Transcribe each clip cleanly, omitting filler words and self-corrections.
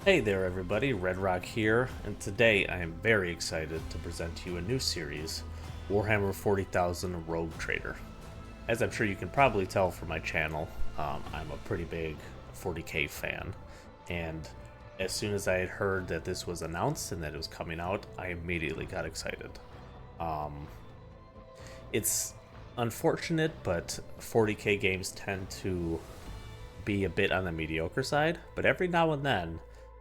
Hey there everybody, Red Rock here, and today I am very excited to present to you a new series, Warhammer 40,000 Rogue Trader. As I'm sure you can probably tell from my channel, I'm a pretty big 40k fan, and as soon as I had heard that this was announced and that it was coming out, I immediately got excited. It's unfortunate, but 40k games tend to be a bit on the mediocre side, but every now and then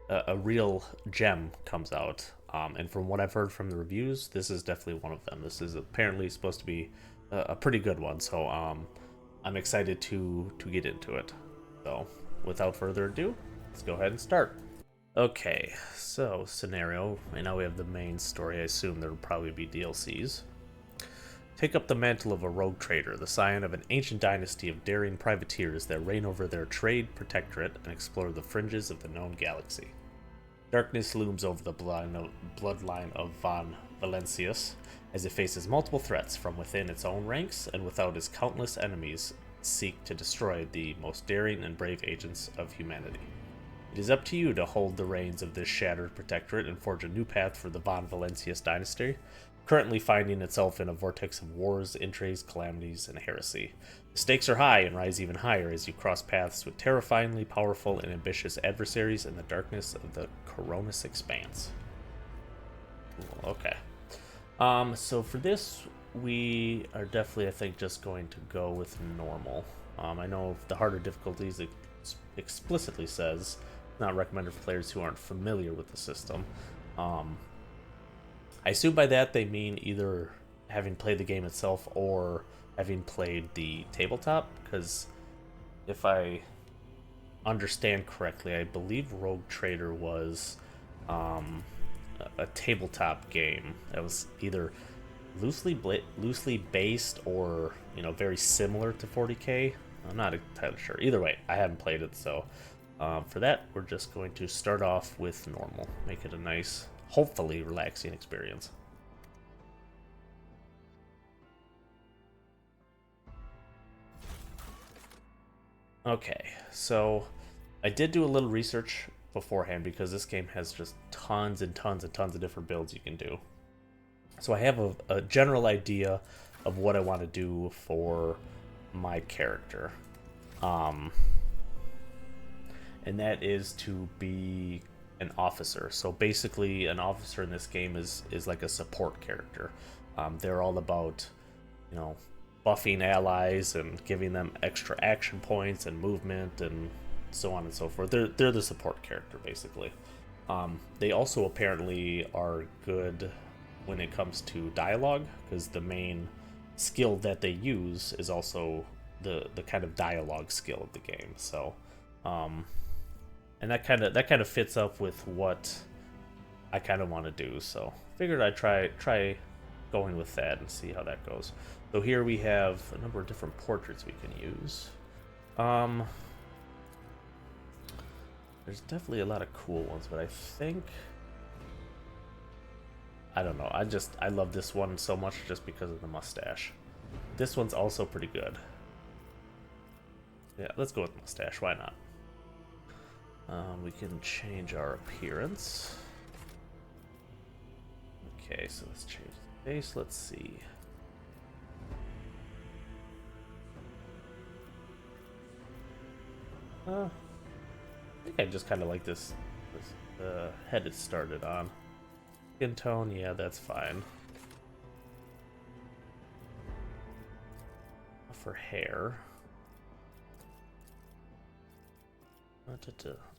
a real gem comes out. And from what I've heard from the reviews, this is definitely one of them. This is apparently supposed to be a pretty good one, so I'm excited to get into it. So without further ado, let's go ahead and start. Okay, so scenario. Right now we have the main story. I assume there will probably be DLCs. Take up the mantle of a rogue trader, the scion of an ancient dynasty of daring privateers that reign over their trade protectorate and explore the fringes of the known galaxy. Darkness looms over the bloodline of von Valancius as it faces multiple threats from within its own ranks and without its countless enemies seek to destroy the most daring and brave agents of humanity. It is up to you to hold the reins of this shattered protectorate and forge a new path for the von Valancius dynasty, currently finding itself in a vortex of wars, intrigues, calamities, and heresy. The stakes are high and rise even higher as you cross paths with terrifyingly powerful and ambitious adversaries in the darkness of the Coronus Expanse. Cool, okay. So for this, we are definitely, I think, just going to go with normal. I know the harder difficulties explicitly says not recommended for players who aren't familiar with the system. I assume by that they mean either having played the game itself or having played the tabletop, because if I understand correctly, I believe Rogue Trader was a tabletop game that was either loosely based or very similar to 40k. I'm not entirely sure. Either way, I haven't played it, so for that we're just going to start off with normal, make it a nice, hopefully relaxing experience. Okay, so I did do a little research beforehand because this game has just tons and tons and tons of different builds you can do. So I have a general idea of what I want to do for my character. And that is to be an officer. So basically an officer in this game is like a support character. They're all about buffing allies and giving them extra action points and movement and so on and so forth. They're the support character basically. They also apparently are good when it comes to dialogue, because the main skill that they use is also the kind of dialogue skill of the game. So and that kind of fits up with what I kind of want to do. So figured I'd try going with that and see how that goes. So here we have a number of different portraits we can use. There's definitely a lot of cool ones, but I think, I don't know, I love this one so much just because of the mustache. This one's also pretty good. Yeah, let's go with mustache, why not? We can change our appearance. Okay, so let's change the face. Let's see. I think I just kind of like this head it started on. Skin tone, yeah, that's fine. For hair.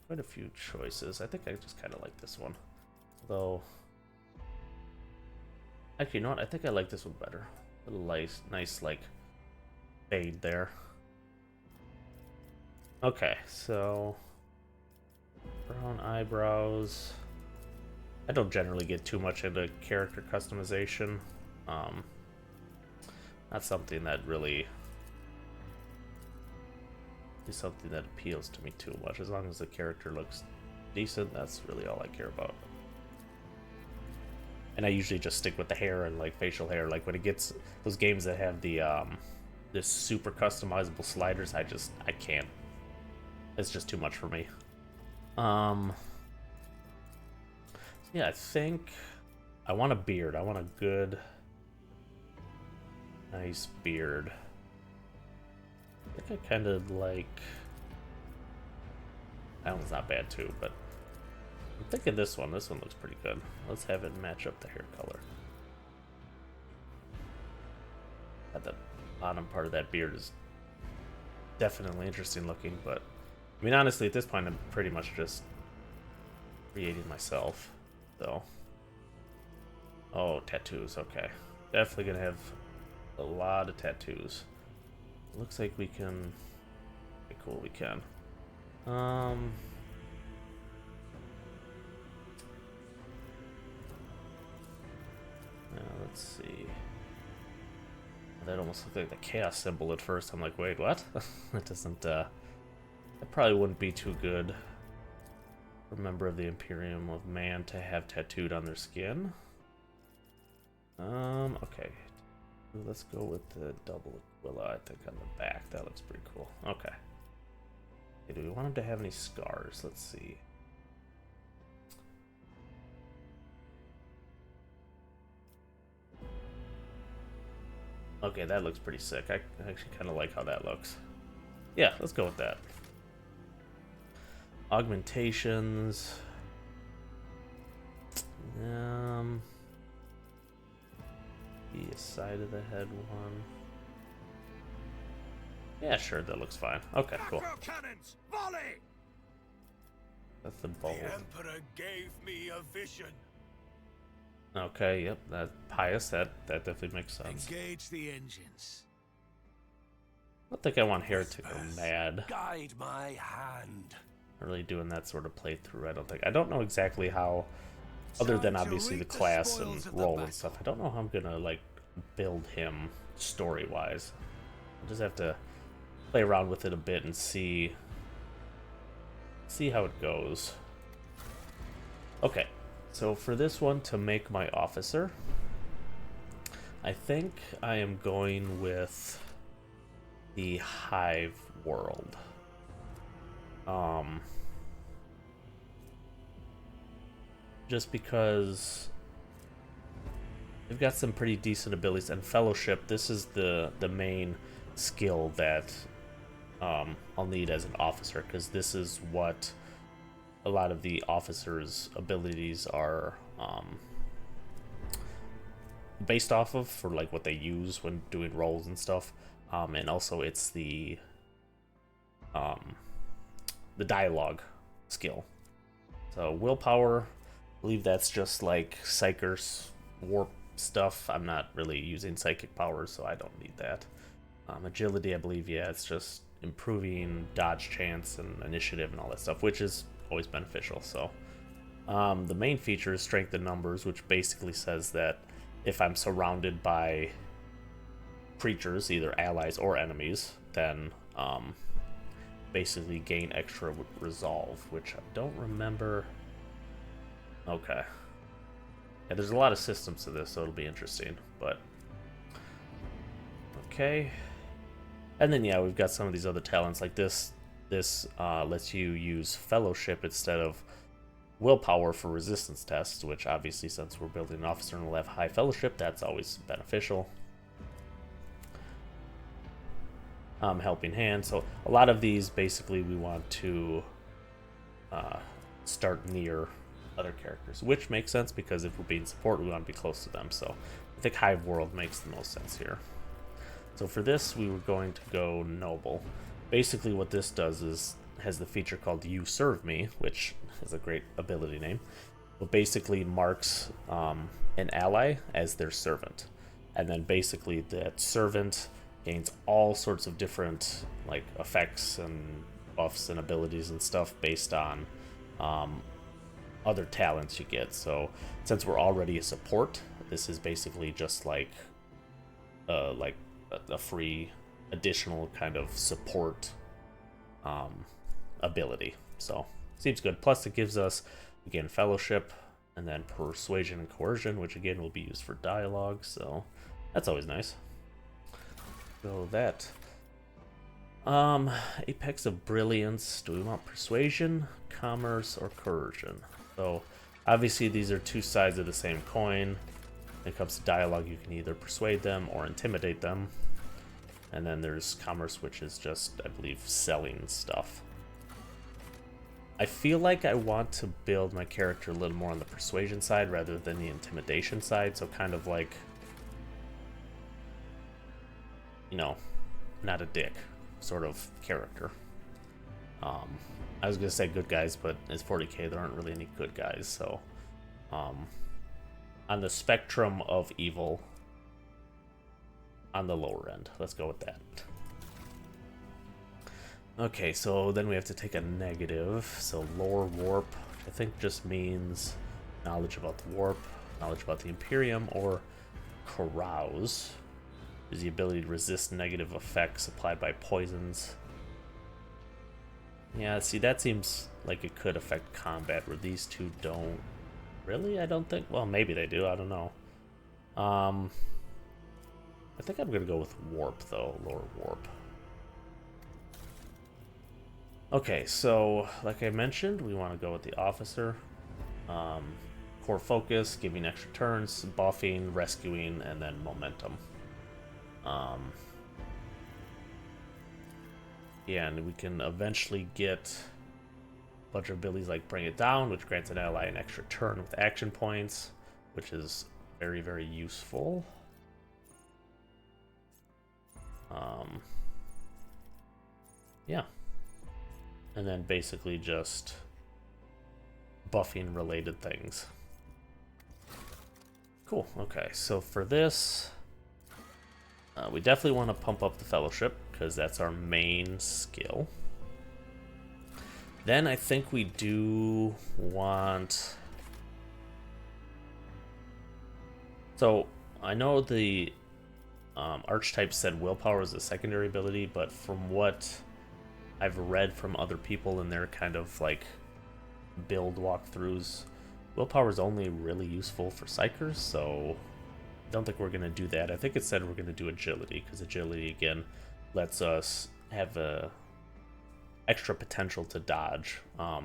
Quite a few choices. I think I just kind of like this one. Though, actually, you know what? I think I like this one better. A little nice like fade there. Okay, so brown eyebrows. I don't generally get too much into character customization. Not something that really is something that appeals to me too much. As long as the character looks decent, that's really all I care about. And I usually just stick with the hair and like facial hair. Like when it gets those games that have the this super customizable sliders, I can't. It's just too much for me. Yeah, I think I want a beard. I want a good, nice beard. I think I kind of like... That one's not bad too, but I'm thinking this one. This one looks pretty good. Let's have it match up the hair color. The bottom part of that beard is definitely interesting looking, but I mean, honestly, at this point, I'm pretty much just creating myself, so. Oh, tattoos, okay. Definitely gonna have a lot of tattoos. Looks like we can... Okay, cool, we can. Yeah, let's see. That almost looked like the chaos symbol at first. I'm like, wait, what? That doesn't, that probably wouldn't be too good for a member of the Imperium of Man to have tattooed on their skin. Okay. Let's go with the double Aquila, I think, on the back. That looks pretty cool. Okay. Okay, do we want him to have any scars? Let's see. Okay, that looks pretty sick. I actually kind of like how that looks. Yeah, let's go with that. Augmentations. The side of the head one. Yeah, sure, that looks fine. Okay, cool. Cannons, volley! That's the bowl. The Emperor gave me a vision. Okay, yep, that pious. That definitely makes sense. Engage the engines. I don't think I want heretic or mad. Guide my hand. Really doing that sort of playthrough. I don't know exactly how, other than obviously the class and role and stuff. I don't know how I'm gonna like build him story wise. I'll just have to play around with it a bit and see how it goes. Okay, so for this one, to make my officer, I think I am going with the Hive world. Just because they've got some pretty decent abilities, and Fellowship, this is the main skill that I'll need as an officer, because this is what a lot of the officers' abilities are based off of, for like what they use when doing roles and stuff. And also it's the dialogue skill. So willpower, I believe that's just like psychers warp stuff. I'm not really using psychic powers, so I don't need that. Agility, I believe, yeah, it's just improving dodge chance and initiative and all that stuff, which is always beneficial. So the main feature is strength in numbers, which basically says that if I'm surrounded by creatures, either allies or enemies, then basically gain extra resolve, which I don't remember. Okay. Yeah, there's a lot of systems to this, so it'll be interesting, but okay. And then yeah, we've got some of these other talents like this lets you use Fellowship instead of willpower for resistance tests, which obviously, since we're building an officer and we'll have high Fellowship, that's always beneficial. Helping Hand, so a lot of these basically we want to start near other characters, which makes sense because if we're being support, we want to be close to them. So I think Hive World makes the most sense here. So for this, we were going to go Noble. Basically what this does is has the feature called You Serve Me, which is a great ability name, but basically marks an ally as their servant, and then basically that servant gains all sorts of different like effects and buffs and abilities and stuff based on other talents you get. So since we're already a support, this is basically just like a free additional kind of support ability. So seems good. Plus it gives us again Fellowship and then Persuasion and Coercion, which again will be used for dialogue, so that's always nice. So that Apex of Brilliance, do we want Persuasion, Commerce, or Coercion? So Obviously, these are two sides of the same coin. When it comes to dialogue, you can either persuade them or intimidate them. And then there's commerce, which is just, I believe, selling stuff. I feel like I want to build my character a little more on the persuasion side rather than the intimidation side. So kind of like, you know, not a dick sort of character. I was going to say good guys, but it's 40k, there aren't really any good guys. So on the spectrum of evil, on the lower end. Let's go with that. Okay, so then we have to take a negative. So lore warp, I think just means knowledge about the warp, knowledge about the Imperium, or carouse is the ability to resist negative effects applied by poisons. Yeah, see, that seems like it could affect combat, where these two don't. Really? I don't think. Well, maybe they do. I don't know. I think I'm gonna go with warp though, lower warp. Okay, so like I mentioned, we want to go with the officer. Core focus, giving extra turns, buffing, rescuing, and then momentum. Yeah, and we can eventually get a bunch of abilities like Bring It Down, which grants an ally an extra turn with action points, which is very, very useful. Yeah. And then basically just buffing related things. Cool, okay, so for this, we definitely want to pump up the fellowship, because that's our main skill. Then I think we do want... So, I know the archetype said willpower is a secondary ability, but from what I've read from other people in their kind of like build walkthroughs, willpower is only really useful for psychers, so I don't think we're going to do that. I think it said we're going to do agility, because agility, again, lets us have a extra potential to dodge. I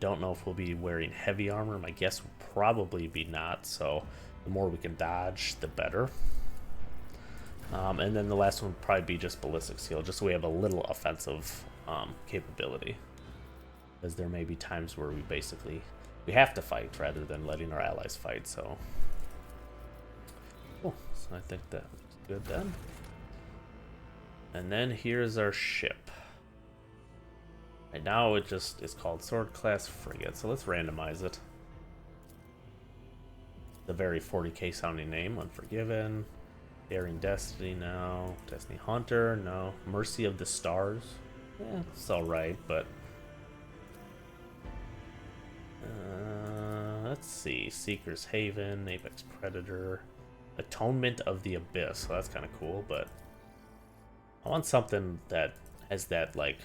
don't know if we'll be wearing heavy armor. My guess would probably be not, so the more we can dodge, the better. And then the last one would probably be just ballistic skill, just so we have a little offensive capability. Because there may be times where we have to fight rather than letting our allies fight, so... Cool, so I think that's good then. And then here's our ship. Right now it just is called Sword Class Frigate, so let's randomize it. The very 40k sounding name, Unforgiven. Daring Destiny, no. Destiny Hunter, no. Mercy of the Stars, yeah, it's alright, but... let's see. Seeker's Haven, Apex Predator, Atonement of the Abyss, so that's kind of cool, but... I want something that has that, like,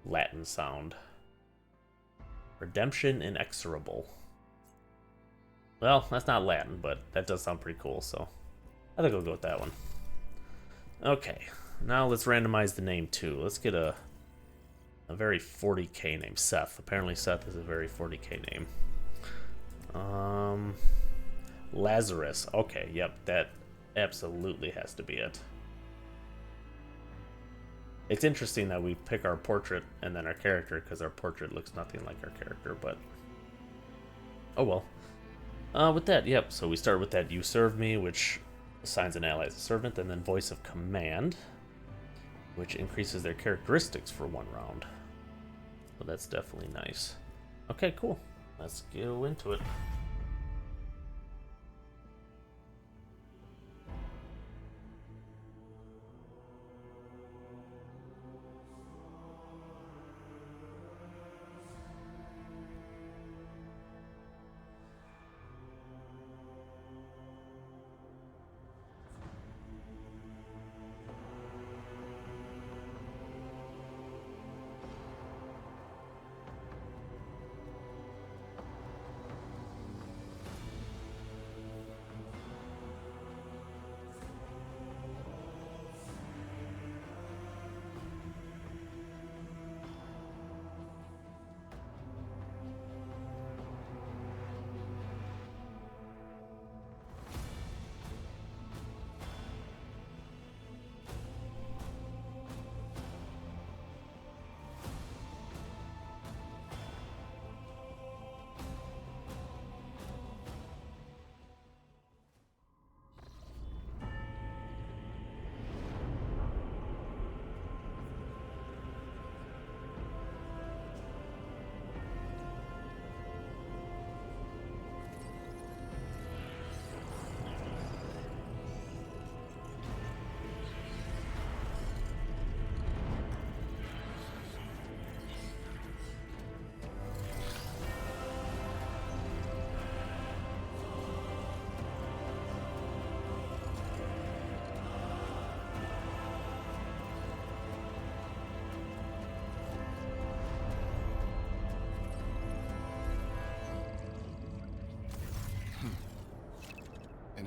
Latin sound. Redemption Inexorable. Well, that's not Latin, but that does sound pretty cool, so... I think I'll go with that one. Okay, now let's randomize the name too. Let's get a very 40k name. Seth. Apparently Seth is a very 40k name. Lazarus. Okay, yep, that absolutely has to be it. It's interesting that we pick our portrait and then our character, because our portrait looks nothing like our character, but... Oh well. With that, yep, so we start with that You Serve Me, which assigns an ally as a servant, and then Voice of Command, which increases their characteristics for 1 round. So that's definitely nice. Okay, cool. Let's go into it.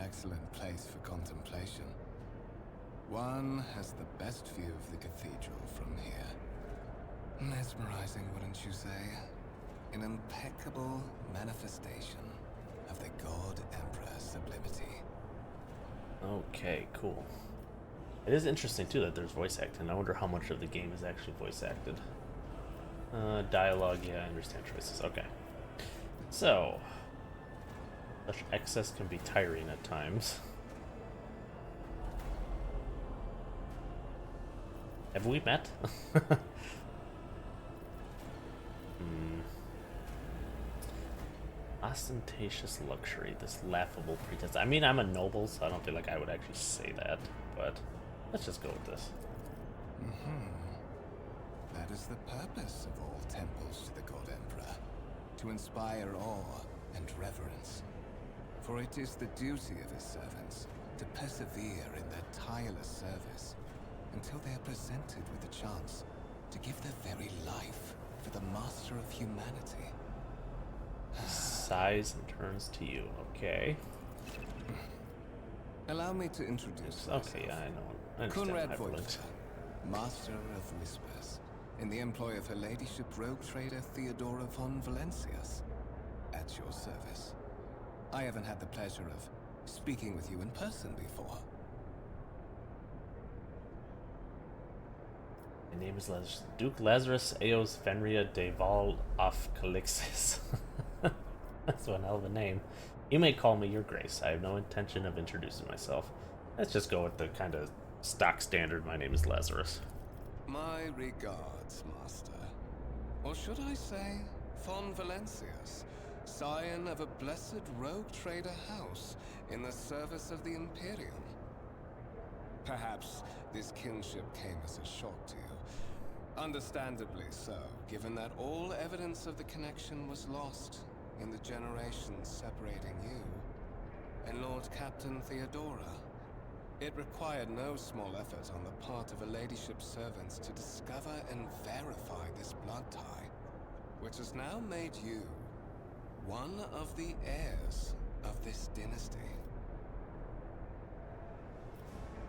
excellent place for contemplation. One has the best view of the cathedral from here. Mesmerizing, wouldn't you say? An impeccable manifestation of the God Emperor sublimity. Okay, cool. It is interesting too that there's voice acting. I wonder how much of the game is actually voice acted. Dialogue, yeah, I understand choices. Okay. So, such excess can be tiring at times. Have we met? Ostentatious luxury, this laughable pretense. I mean, I'm a noble, so I don't feel like I would actually say that, but let's just go with this. That is the purpose of all temples to the God Emperor, to inspire awe and reverence. For it is the duty of his servants to persevere in their tireless service until they are presented with the chance to give their very life for the master of humanity. Sighs and turns to you. Okay. Allow me to introduce myself. Okay, yeah, I know. I understand Conrad hyperlinks. Voigtlander, Master of Whispers, in the employ of Her Ladyship rogue trader Theodora von Valancius, at your service. I haven't had the pleasure of speaking with you in person before. My name is Duke Lazarus Eos Fenria de Val of Calixis. That's one hell of a name. You may call me Your Grace. I have no intention of introducing myself. Let's just go with the kind of stock standard. My name is Lazarus. My regards, Master. Or should I say, von Valancius, scion of a blessed rogue trader house in the service of the Imperium. Perhaps this kinship came as a shock to you. Understandably so, given that all evidence of the connection was lost in the generations separating you and Lord Captain Theodora. It required no small effort on the part of Her Ladyship's servants to discover and verify this blood tie, which has now made you one of the heirs of this dynasty.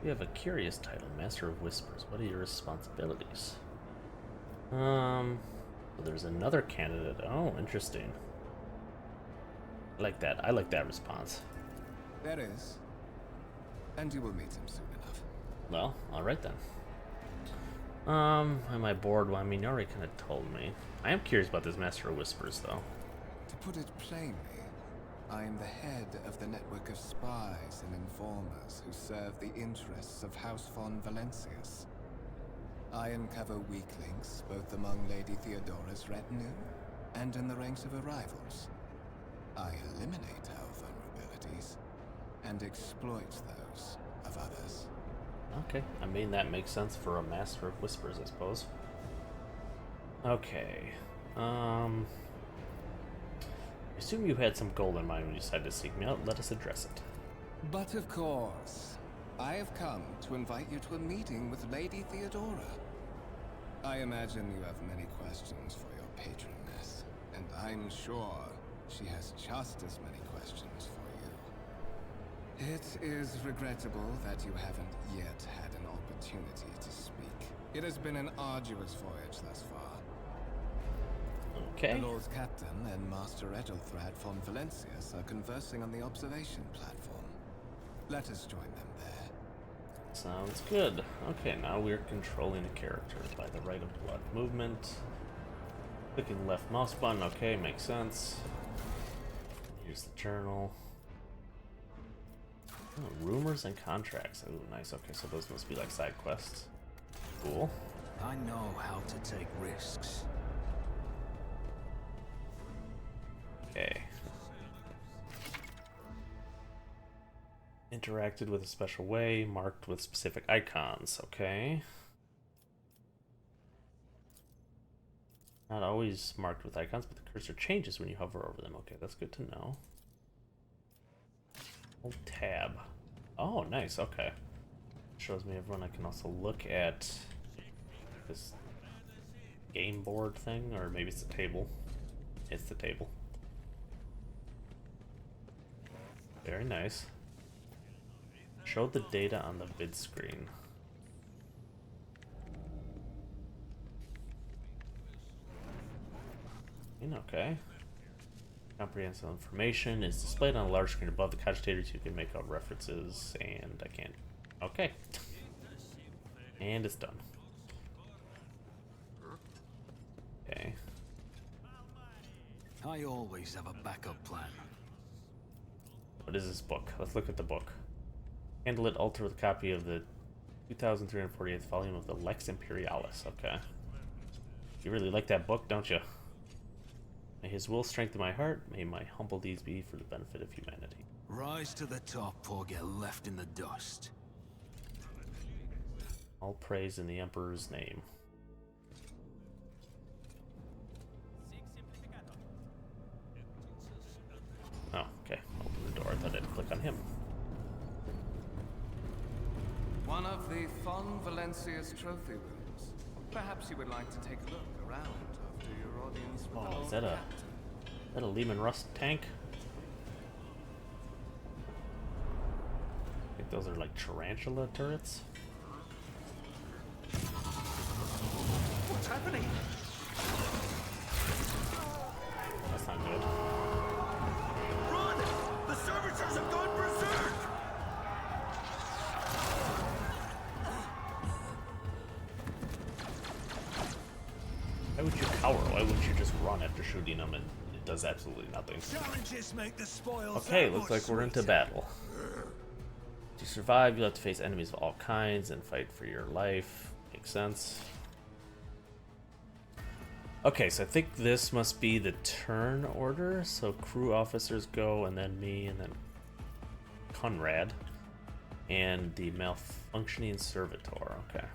You have a curious title, Master of Whispers. What are your responsibilities? Well, there's another candidate. Oh, interesting. I like that. I like that response. There is. And you will meet him soon enough. Well, alright then. Am I bored? Well, I mean, you already kind of told me. I am curious about this Master of Whispers, though. To put it plainly, I am the head of the network of spies and informers who serve the interests of House von Valancius. I uncover weak links both among Lady Theodora's retinue and in the ranks of her rivals. I eliminate our vulnerabilities and exploit those of others. Okay, I mean, that makes sense for a Master of Whispers, I suppose. Okay, I assume you had some gold in mind when you decided to seek me out. Let us address it. But of course, I have come to invite you to a meeting with Lady Theodora. I imagine you have many questions for your patroness, and I'm sure she has just as many questions for you. It is regrettable that you haven't yet had an opportunity to speak. It has been an arduous voyage thus far. Okay. The Lord Captain and Master Ethelthrad von Valancius are conversing on the observation platform. Let us join them there. Sounds good. Okay, now we're controlling a character by the right of blood movement. Clicking left mouse button. Okay, makes sense. Here's the journal. Oh, rumors and contracts. Oh, nice. Okay, so those must be like side quests. Cool. I know how to take risks. Okay. Interacted with a special way, marked with specific icons. Okay. Not always marked with icons, but the cursor changes when you hover over them. Okay, that's good to know. Hold tab. Oh, nice. Okay. Shows me everyone. I can also look at this game board thing, or maybe it's the table. It's the table. Very nice. Show the data on the vid screen. Okay. Comprehensive information is displayed on a large screen above the cogitators. You can make out references, and I can't. Okay. And it's done. Okay. I always have a backup plan. What is this book? Let's look at the book. Candlelit altar with a copy of the 2348th volume of the Lex Imperialis. Okay. You really like that book, don't you? May his will strengthen my heart. May my humble deeds be for the benefit of humanity. Rise to the top or get left in the dust. All praise in the Emperor's name. Oh, okay. Open the door. I thought I'd click on him. One of the von Valancius trophy rooms. Perhaps you would like to take a look around after your audience with the Oh, is Lord that Captain. a Lehman Rust tank? I think those are like tarantula turrets. What's happening? That's not good. Run! The servitors have gone berserk! Why would you cower? Why wouldn't you just run after shooting them and it does absolutely nothing? Challenges make the spoils. Okay, looks like we're into battle. To survive, you'll have to face enemies of all kinds and fight for your life. Makes sense. Okay, so I think this must be the turn order. So crew officers go, and then me, and then Conrad, and the malfunctioning servitor. Okay.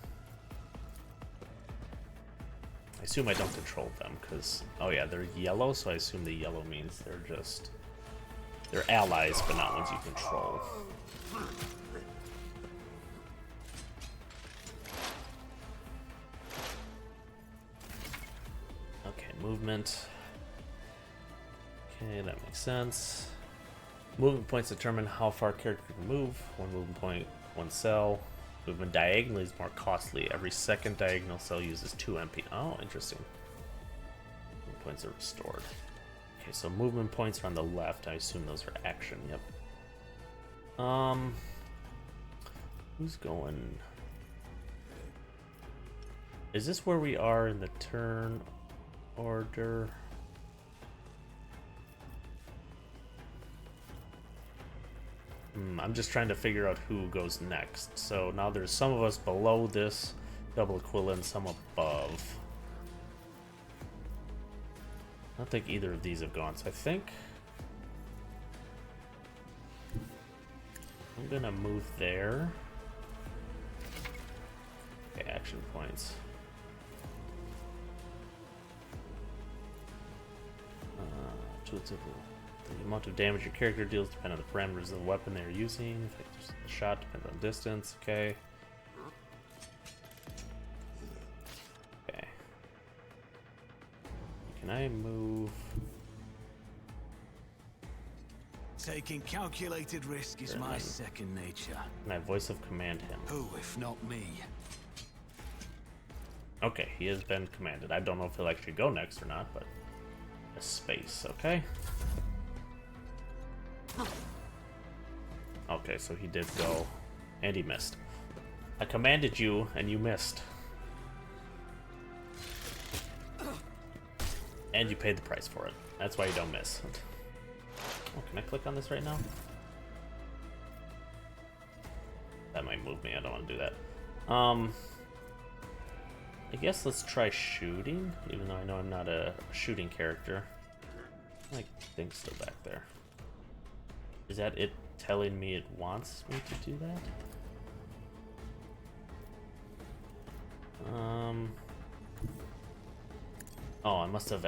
I assume I don't control them, because... Oh yeah, they're yellow, so I assume the yellow means they're allies, but not ones you control. Okay, movement. Okay, that makes sense. Movement points determine how far a character can move. One movement point, one cell. Movement diagonally is more costly. Every second diagonal cell uses 2 MP. Oh, interesting. Movement points are restored. Okay, so movement points are on the left. I assume those are action. Yep. Who's going? Is this where we are in the turn order? I'm just trying to figure out who goes next. So now there's some of us below this double equivalent, some above. I don't think either of these have gone, so I think I'm gonna move there. Okay, action points. The amount of damage your character deals depends on the parameters of the weapon they're using. The shot depends on distance. Okay. Okay. Can I move? Taking calculated risk is my second nature. Can I voice of command him? Who, if not me? Okay, he has been commanded. I don't know if he'll actually go next or not, but a space, okay? Okay, so he did go, and he missed. I commanded you, and you missed. And you paid the price for it. That's why you don't miss. Oh, can I click on this right now? That might move me. I don't want to do that. I guess let's try shooting, even though I know I'm not a shooting character. My thing's still back there. Is that it telling me it wants me to do that? Oh, I must have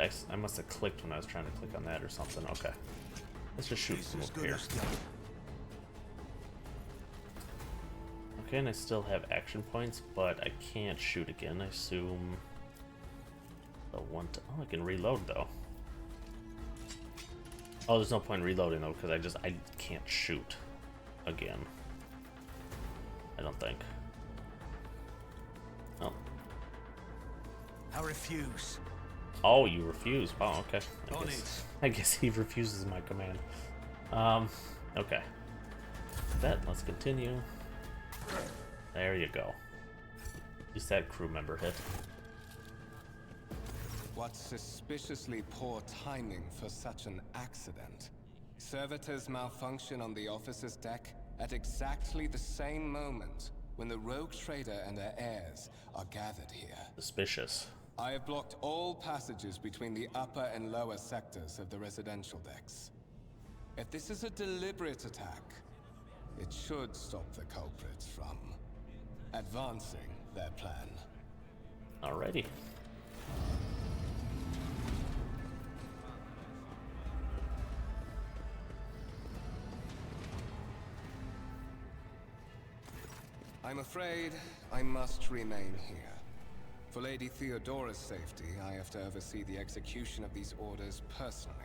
clicked when I was trying to click on that or something. Okay. Let's just shoot from up here. Okay, and I still have action points, but I can't shoot again. I assume the one to... Oh, I can reload though. Oh, there's no point reloading though, because I can't shoot again. I don't think. Oh. I refuse. Oh, you refuse. Wow, okay. On I guess he refuses my command. Okay. That, let's continue. There you go. At least that crew member hit. What suspiciously poor timing for such an accident. Servitors malfunction on the officer's deck at exactly the same moment when the rogue trader and her heirs are gathered here. Suspicious. I have blocked all passages between the upper and lower sectors of the residential decks. If this is a deliberate attack, it should stop the culprits from advancing their plan. Alrighty. I'm afraid I must remain here. For Lady Theodora's safety, I have to oversee the execution of these orders personally.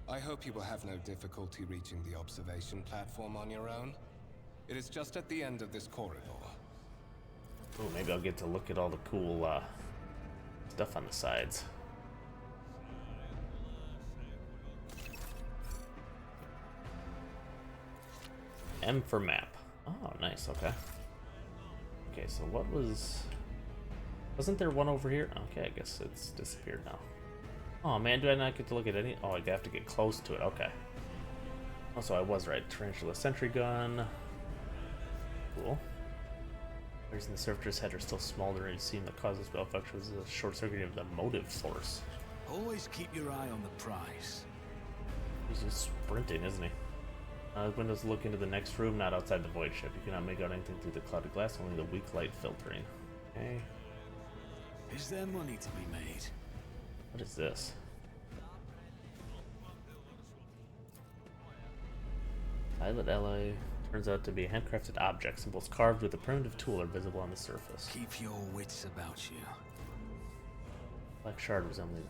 I hope you will have no difficulty reaching the observation platform on your own. It is just at the end of this corridor. Oh, maybe I'll get to look at all the cool stuff on the sides. M for map. Oh, nice, okay. Okay, so what was... Wasn't there one over here? Okay, I guess it's disappeared now. Oh man, do I not get to look at any? Oh, I have to get close to it, okay. Oh, so I was right. Tarantula sentry gun. Cool. The reason the servitor's head are still smoldering seem the cause of malfunction was a short circuit of the motive source. Always keep your eye on the prize. He's just sprinting, isn't he? Windows look into the next room, not outside the void ship. You cannot make out anything through the clouded glass, only the weak light filtering. Okay. Is there money to be made? What is this? Pilot ally turns out to be a handcrafted object. Symbols carved with a primitive tool are visible on the surface. Keep your wits about you. Black shard resembling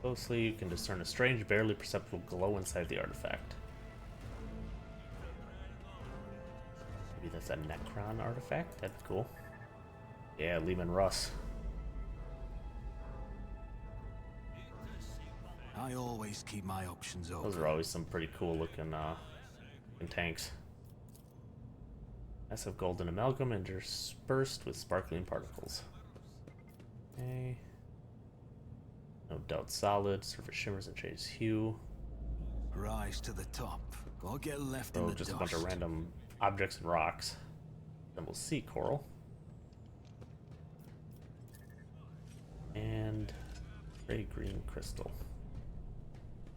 closely. You can discern a strange, barely perceptible glow inside the artifact. Maybe that's a Necron artifact? That'd be cool. Yeah, Lehman Russ. I always keep my options open. Those are always some pretty cool looking tanks. Massive golden amalgam interspersed with sparkling particles. Okay. No doubt solid. Surface shimmers and changes hue. Rise to the top, or get left in So the just dust. a bunch of random objects and rocks. Then we'll see coral. And gray-green crystal.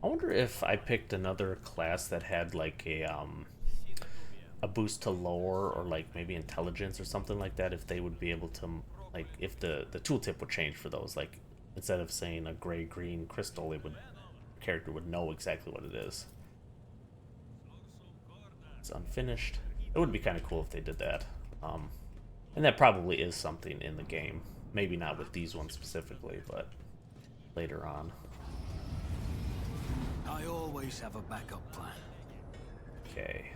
I wonder if I picked another class that had like a boost to lore or like maybe intelligence or something like that, if they would be able to, like, if the tooltip would change for those, like instead of saying a gray-green crystal, it would, the character would know exactly what it is. It's unfinished. It would be kind of cool if they did that. And that probably is something in the game. Maybe not with these ones specifically, but later on. I always have a backup plan. Okay.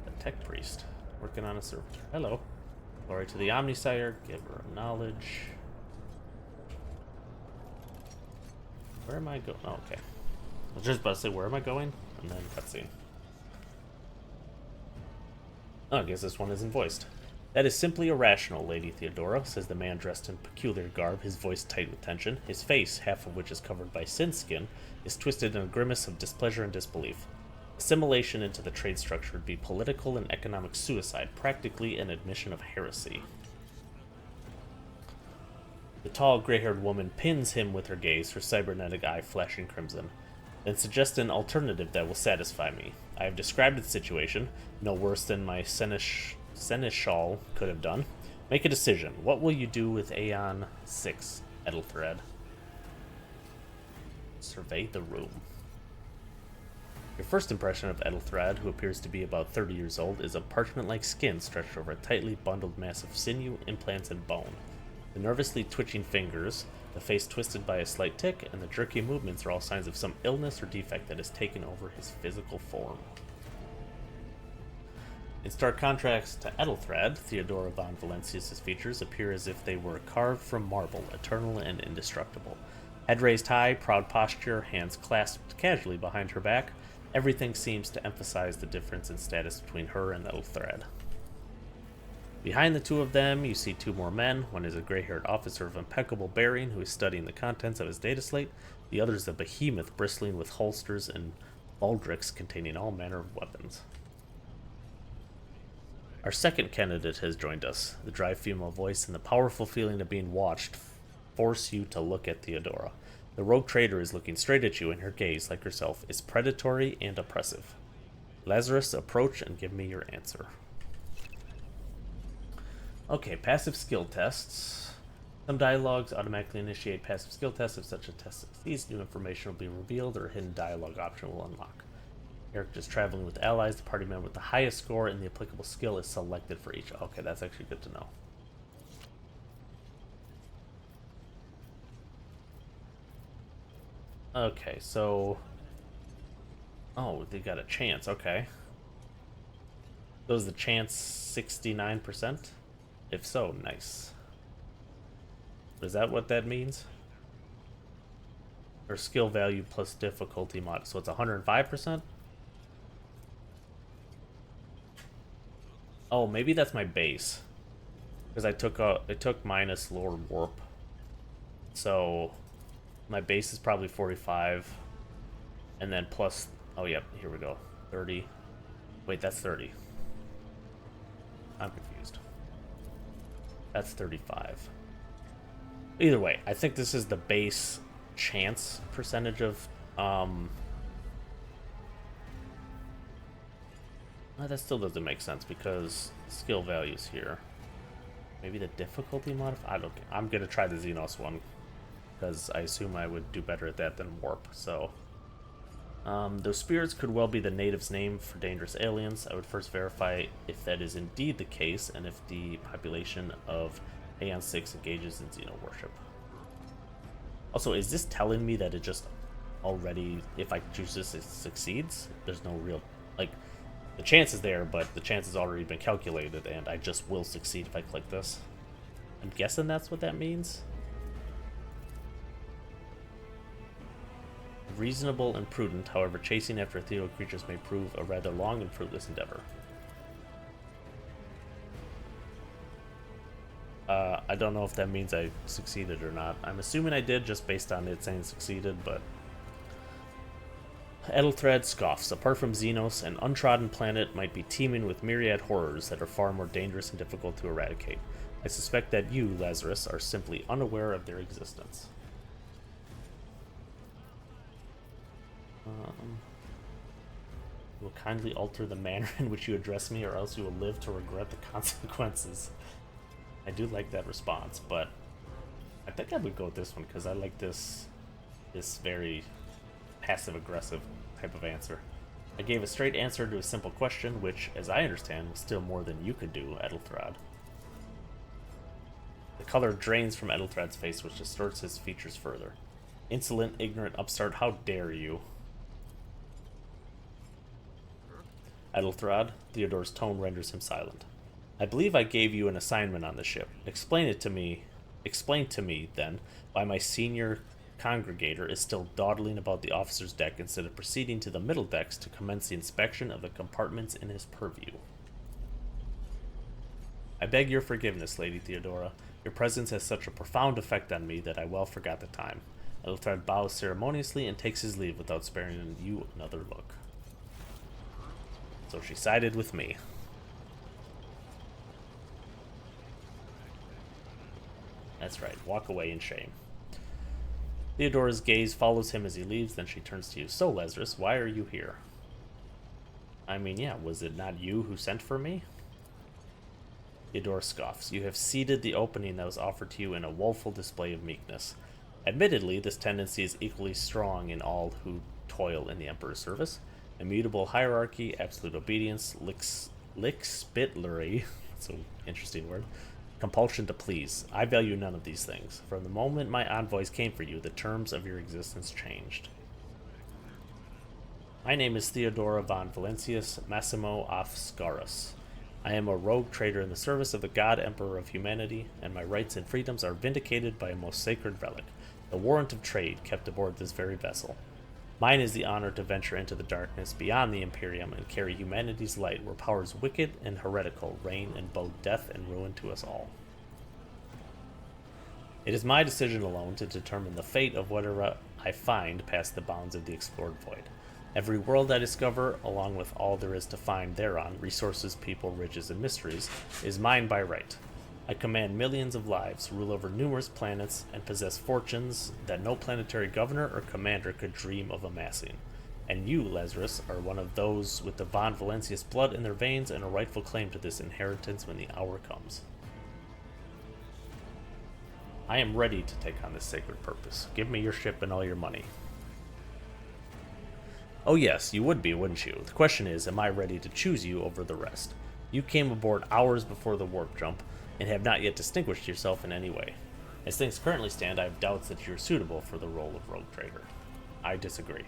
The tech priest working on a server. Hello. Glory to the Omnisire, giver of knowledge. Where am I going? Oh, okay. I was just about to say, where am I going? And then cutscene. Oh, I guess this one isn't voiced. That is simply irrational, Lady Theodora, says the man dressed in peculiar garb, his voice tight with tension. His face, half of which is covered by sin skin, is twisted in a grimace of displeasure and disbelief. Assimilation into the trade structure would be political and economic suicide, practically an admission of heresy. The tall, gray-haired woman pins him with her gaze, her cybernetic eye flashing crimson, then suggests an alternative that will satisfy me. I have described the situation, no worse than my Seneschal could have done. Make a decision. What will you do with Aeon 6, Edelthred? Survey the room. Your first impression of Edelthred, who appears to be about 30 years old, is of parchment-like skin stretched over a tightly bundled mass of sinew, implants, and bone. The nervously twitching fingers, the face twisted by a slight tic, and the jerky movements are all signs of some illness or defect that has taken over his physical form. In stark contrast to Ethelthred, Theodora von Valancius' features appear as if they were carved from marble, eternal and indestructible. Head raised high, proud posture, hands clasped casually behind her back, everything seems to emphasize the difference in status between her and Ethelthred. Behind the two of them, you see two more men. One is a gray-haired officer of impeccable bearing who is studying the contents of his data slate. The other is a behemoth bristling with holsters and baldricks containing all manner of weapons. Our second candidate has joined us. The dry female voice and the powerful feeling of being watched force you to look at Theodora. The rogue trader is looking straight at you, and her gaze, like herself, is predatory and oppressive. Lazarus, approach and give me your answer. Okay, passive skill tests. Some dialogues automatically initiate passive skill tests. If such a test succeeds, new information will be revealed or a hidden dialogue option will unlock. Characters traveling with allies, the party member with the highest score and the applicable skill is selected for each. Okay, that's actually good to know. Okay, so... Oh, they got a chance, okay. So is the chance 69%? If so, nice. Is that what that means? Or skill value plus difficulty mod, so it's 105%? Oh, maybe that's my base. Because I took minus lower warp. So my base is probably 45. And then plus, oh yeah, here we go. 30. Wait, that's 30. I'm confused. That's 35. Either way, I think this is the base chance percentage of that still doesn't make sense because skill values here. Maybe the difficulty modifier? I don't. I'm gonna try the Xenos one because I assume I would do better at that than warp. So, those spirits could well be the native's name for dangerous aliens. I would first verify if that is indeed the case and if the population of Aeon 6 engages in Xeno worship. Also, is this telling me that it just already, if I choose this, it succeeds? There's no real, like, the chance is there, but the chance has already been calculated, and I just will succeed if I click this. I'm guessing that's what that means. Reasonable and prudent, however, chasing after ethereal creatures may prove a rather long and fruitless endeavor. I don't know if that means I succeeded or not. I'm assuming I did just based on it saying succeeded, but... Ethelthred scoffs. Apart from Xenos, an untrodden planet might be teeming with myriad horrors that are far more dangerous and difficult to eradicate. I suspect that you, Lazarus, are simply unaware of their existence. You will kindly alter the manner in which you address me, or else you will live to regret the consequences. I do like that response, but I think I would go with this one because I like this very passive-aggressive type of answer. I gave a straight answer to a simple question, which, as I understand, was still more than you could do, Ethelthred. The color drains from Ethelthred's face, which distorts his features further. Insolent, ignorant upstart, how dare you? Ethelthred, Theodore's tone renders him silent. I believe I gave you an assignment on the ship. Explain to me, then, why my senior congregator is still dawdling about the officer's deck instead of proceeding to the middle decks to commence the inspection of the compartments in his purview. I beg your forgiveness, Lady Theodora. Your presence has such a profound effect on me that I well forgot the time. Ethelthred bows ceremoniously and takes his leave without sparing you another look. So she sided with me. That's right, walk away in shame. Theodora's gaze follows him as he leaves, then she turns to you. So, Lazarus, why are you here? I mean, yeah, was it not you who sent for me? Theodora scoffs. You have ceded the opening that was offered to you in a woeful display of meekness. Admittedly, this tendency is equally strong in all who toil in the Emperor's service. Immutable hierarchy, absolute obedience, lickspitlery, that's an interesting word, compulsion to please. I value none of these things. From the moment my envoys came for you, the terms of your existence changed. My name is Theodora von Valancius Massimo af Scaurus. I am a rogue trader in the service of the God Emperor of humanity, and my rights and freedoms are vindicated by a most sacred relic, the warrant of trade kept aboard this very vessel. Mine is the honor to venture into the darkness beyond the Imperium and carry humanity's light where powers wicked and heretical reign and bode death and ruin to us all. It is my decision alone to determine the fate of whatever I find past the bounds of the explored void. Every world I discover, along with all there is to find thereon, resources, people, riches, and mysteries, is mine by right. I command millions of lives, rule over numerous planets, and possess fortunes that no planetary governor or commander could dream of amassing. And you, Lazarus, are one of those with the von Valancius blood in their veins and a rightful claim to this inheritance when the hour comes. I am ready to take on this sacred purpose. Give me your ship and all your money. Oh yes, you would be, wouldn't you? The question is, am I ready to choose you over the rest? You came aboard hours before the warp jump, and have not yet distinguished yourself in any way. As things currently stand, I have doubts that you're suitable for the role of rogue trader. I disagree.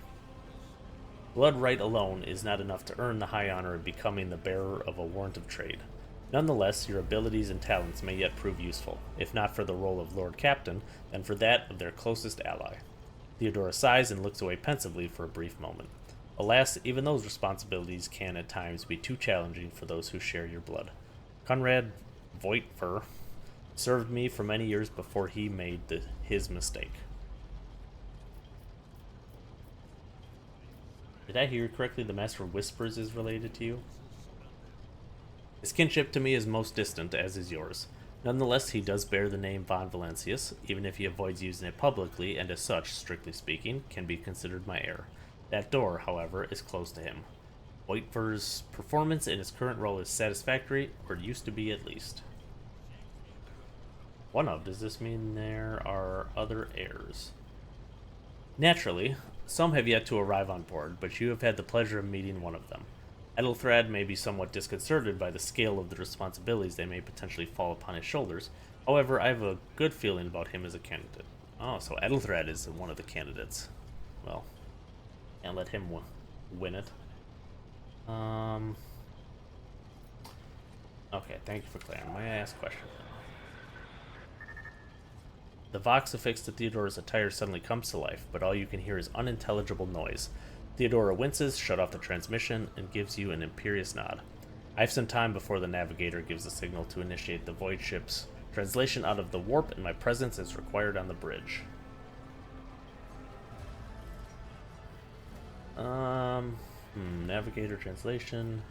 Blood right alone is not enough to earn the high honor of becoming the bearer of a warrant of trade. Nonetheless, your abilities and talents may yet prove useful, if not for the role of Lord Captain, then for that of their closest ally. Theodora sighs and looks away pensively for a brief moment. Alas, even those responsibilities can at times be too challenging for those who share your blood. Conrad Voigtfer served me for many years before he made his mistake. Did I hear correctly? The Master Whispers is related to you? His kinship to me is most distant, as is yours. Nonetheless, he does bear the name von Valancius, even if he avoids using it publicly, and as such, strictly speaking, can be considered my heir. That door, however, is closed to him. Voigtfer's performance in his current role is satisfactory, or it used to be at least. One of, does this mean there are other heirs? Naturally, some have yet to arrive on board, but you have had the pleasure of meeting one of them. Ethelthred may be somewhat disconcerted by the scale of the responsibilities that may potentially fall upon his shoulders. However, I have a good feeling about him as a candidate. Oh, so Ethelthred is one of the candidates. Well, can't let him win it. Okay, thank you for clearing. May I ask a question? The Vox affixed to Theodora's attire suddenly comes to life, but all you can hear is unintelligible noise. Theodora winces, shut off the transmission, and gives you an imperious nod. I have some time before the navigator gives the signal to initiate the void ship's translation out of the warp, and my presence is required on the bridge. Navigator translation.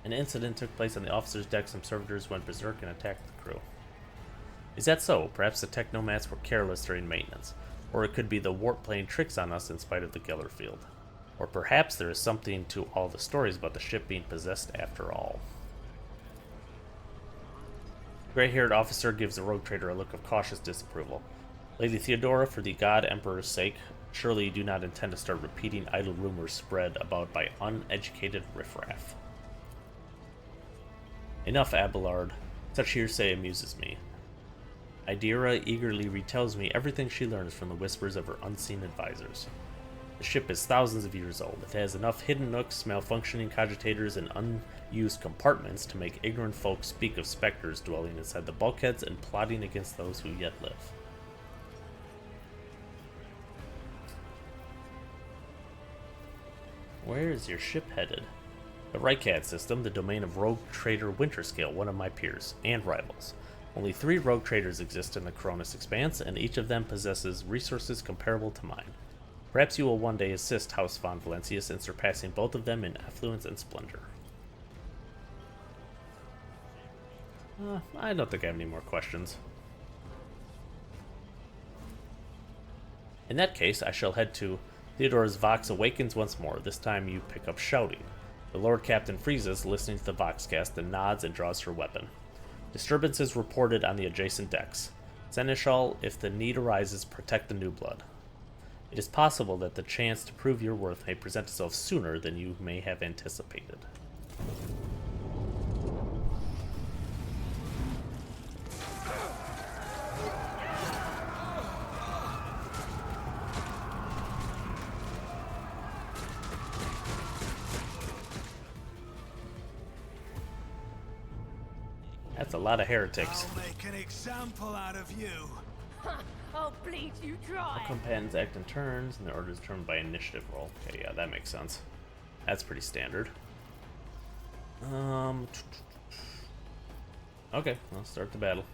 An incident took place on the officer's deck. Some servitors went berserk and attacked the crew. Is that so? Perhaps the technomats were careless during maintenance. Or it could be the warp playing tricks on us in spite of the Geller field. Or perhaps there is something to all the stories about the ship being possessed after all. The gray-haired officer gives the rogue trader a look of cautious disapproval. Lady Theodora, for the God Emperor's sake, surely you do not intend to start repeating idle rumors spread about by uneducated riffraff. Enough, Abelard. Such hearsay amuses me. Idira eagerly retells me everything she learns from the whispers of her unseen advisors. The ship is thousands of years old. It has enough hidden nooks, malfunctioning cogitators, and unused compartments to make ignorant folk speak of specters dwelling inside the bulkheads and plotting against those who yet live. Where is your ship headed? The Rycad system, the domain of rogue trader Winterscale, one of my peers, and rivals. Only 3 rogue traders exist in the Cronus Expanse, and each of them possesses resources comparable to mine. Perhaps you will one day assist House von Valancius in surpassing both of them in affluence and splendor. I don't think I have any more questions. In that case, I shall head to Theodora's Vox awakens once more. This time you pick up shouting. The Lord Captain freezes, listening to the Voxcast, and nods and draws her weapon. Disturbances reported on the adjacent decks. Seneschal, if the need arises, protect the new blood. It is possible that the chance to prove your worth may present itself sooner than you may have anticipated. That's a lot of heretics. I'll make an example out of you. Oh, please, you try. All companions act in turns, and the order is determined by initiative roll. Okay, yeah, that makes sense. That's pretty standard. Okay, let's start the battle.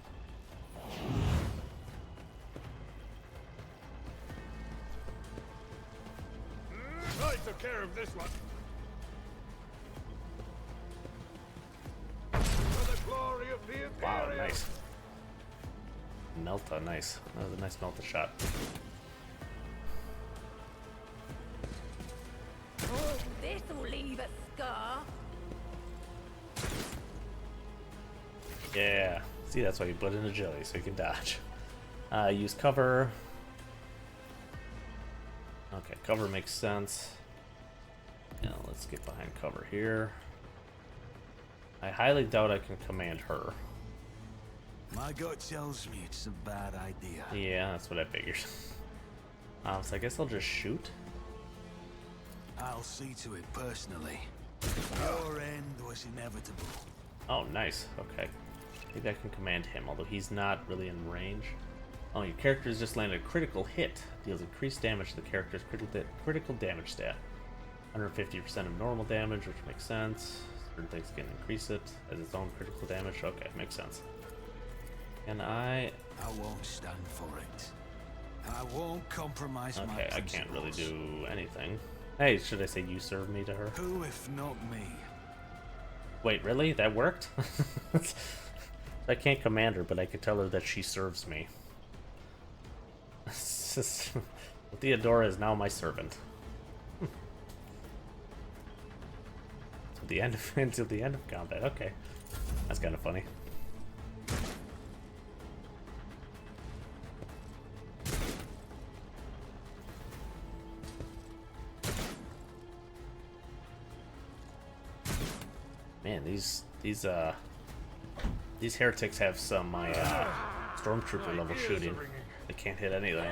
I took care of this one. For the glory of the Imperium. Wow, nice. Melta, nice. That was a nice Melta shot. Oh, this'll leave a scar. Yeah. See, that's why you put in agility, so you can dodge. Use cover. Okay, cover makes sense. Now let's get behind cover here. I highly doubt I can command her. My gut tells me it's a bad idea. Yeah, that's what I figured. So I guess I'll just shoot. I'll see to it personally. Your end was inevitable. Oh, nice. Okay. Maybe I can command him, although he's not really in range. Oh, your character has just landed a critical hit. Deals increased damage to the character's critical damage stat. 150% of normal damage, which makes sense. Certain things can increase it as its own critical damage. Okay, makes sense. And I won't stand for it. I won't compromise my okay, I principles. can't really do anything. Hey, should I say you serve me to her? Who if not me? Wait, really? That worked? I can't command her, but I could tell her that she serves me. Theodora is now my servant. Until the end of combat. Okay, that's kind of funny. Man, these heretics have some stormtrooper level shooting. They can't hit anything.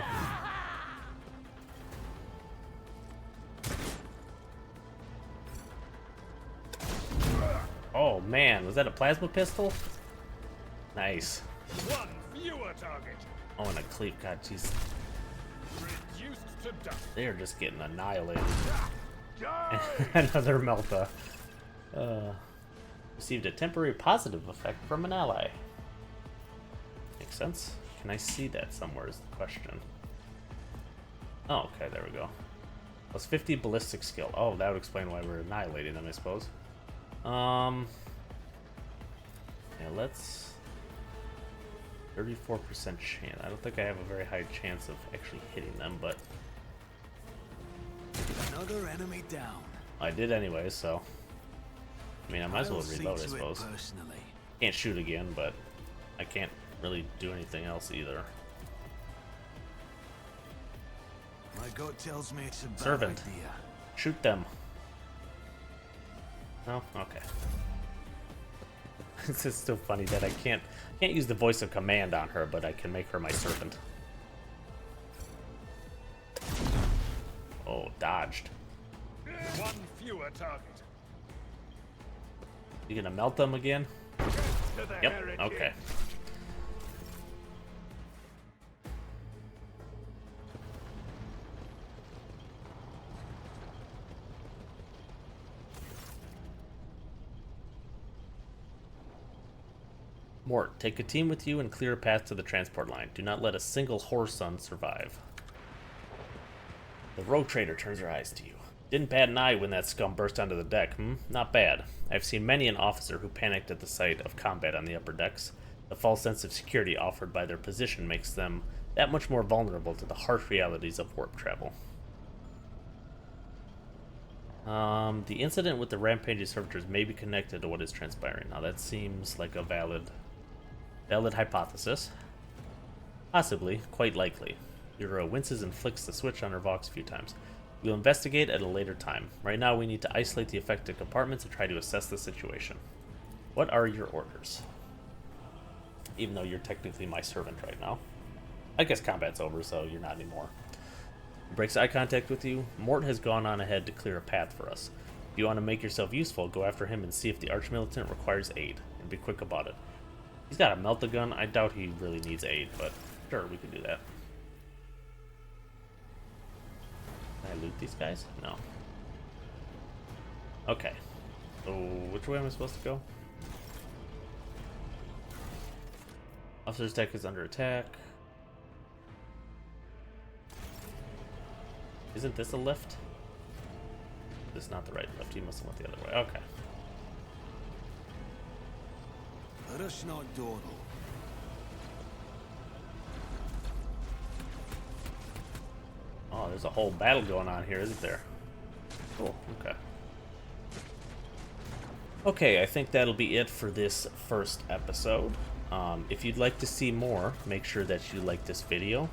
Oh man, was that a plasma pistol? Nice. One fewer target. Oh, and a cleave. God, jeez. Reduced to dust. They are just getting annihilated. Die! Another Melta. Received a temporary positive effect from an ally. Makes sense. Can I see that somewhere is the question. Oh, okay, there we go. Plus 50 ballistic skill. Oh, that would explain why we're annihilating them, I suppose. Yeah, let's... 34% chance. I don't think I have a very high chance of actually hitting them, but... Another enemy down. I did anyway, so... I mean, I might as well reload, I suppose. Personally. Can't shoot again, but I can't really do anything else either. My gut tells me it's a bad Servant. idea. Shoot them. No? Okay. This is still funny that I can't use the voice of command on her, but I can make her my servant. Oh, dodged. One fewer target. You gonna melt them again? To the Yep, heretic. okay. Mort, take a team with you and clear a path to the transport line. Do not let a single Whoreson survive. The rogue trader turns her eyes to you. Didn't bat an eye when that scum burst onto the deck, Not bad. I've seen many an officer who panicked at the sight of combat on the upper decks. The false sense of security offered by their position makes them that much more vulnerable to the harsh realities of warp travel. The incident with the rampaging servitors may be connected to what is transpiring. Now that seems like a valid hypothesis. Possibly, quite likely. Yura winces and flicks the switch on her Vox a few times. We'll investigate at a later time. Right now we need to isolate the affected compartments and try to assess the situation. What are your orders? Even though you're technically my servant right now. I guess combat's over, so you're not anymore. Breaks eye contact with you. Mort has gone on ahead to clear a path for us. If you want to make yourself useful, go after him and see if the Archmilitant requires aid, and be quick about it. He's got a melt the gun. I doubt he really needs aid, but sure, we can do that. Can I loot these guys? No. Okay. So, which way am I supposed to go? Officer's deck is under attack. Isn't this a lift? This is not the right lift. He must have went the other way. Okay. Rush not dawdle. Oh, there's a whole battle going on here, isn't there? Cool. Okay. Okay, I think that'll be it for this first episode. If you'd like to see more, make sure that you like this video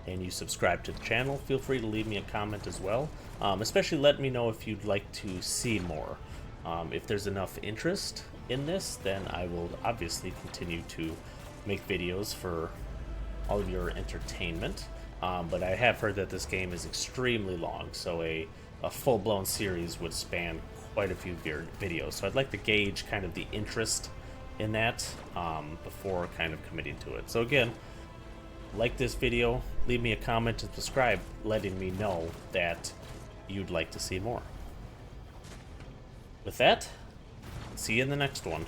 and you subscribe to the channel. Feel free to leave me a comment as well. Especially let me know if you'd like to see more. If there's enough interest in this, then I will obviously continue to make videos for all of your entertainment. But I have heard that this game is extremely long, so a full-blown series would span quite a few videos. So I'd like to gauge kind of the interest in that before kind of committing to it. So again, like this video, leave me a comment and subscribe, letting me know that you'd like to see more. With that, see you in the next one.